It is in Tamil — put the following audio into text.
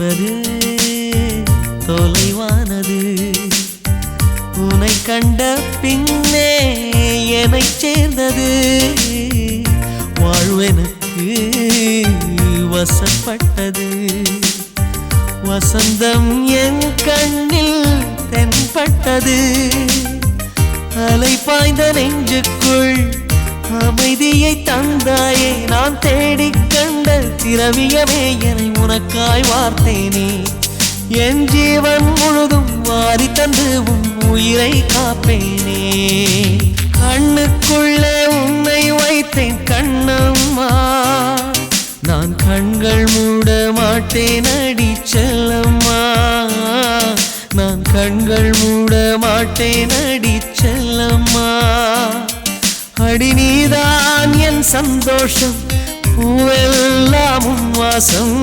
என்பது தொலைவானது. உன்னை கண்ட பின்னே என்னை சேர்ந்தது. வாழ்வெனக்கு வசப்பட்டது. வசந்தம் என் கண்ணில் தென்பட்டது. அலை பாய்ந்த நெஞ்சுக்குள் அமைதியை தந்தாயே. நான் தேடிக் கண்ட திரவியமே என்னை உனக்காய் வார்த்தேனே. என் ஜீவன் முழுதும் வாரி தந்து உன் உயிரை காப்பேனே. கண்ணுக்குள்ளே உன்னை வைத்தேன் கண்ணம்மா. நான் கண்கள் மூட மாட்டேன் அடி செல்லம்மா. நான் கண்கள் மூட மாட்டேன் அடி செல்லம்மா. அடி நீதான் என் சந்தோஷம், பூவெல்லாம் உன் வாசம்.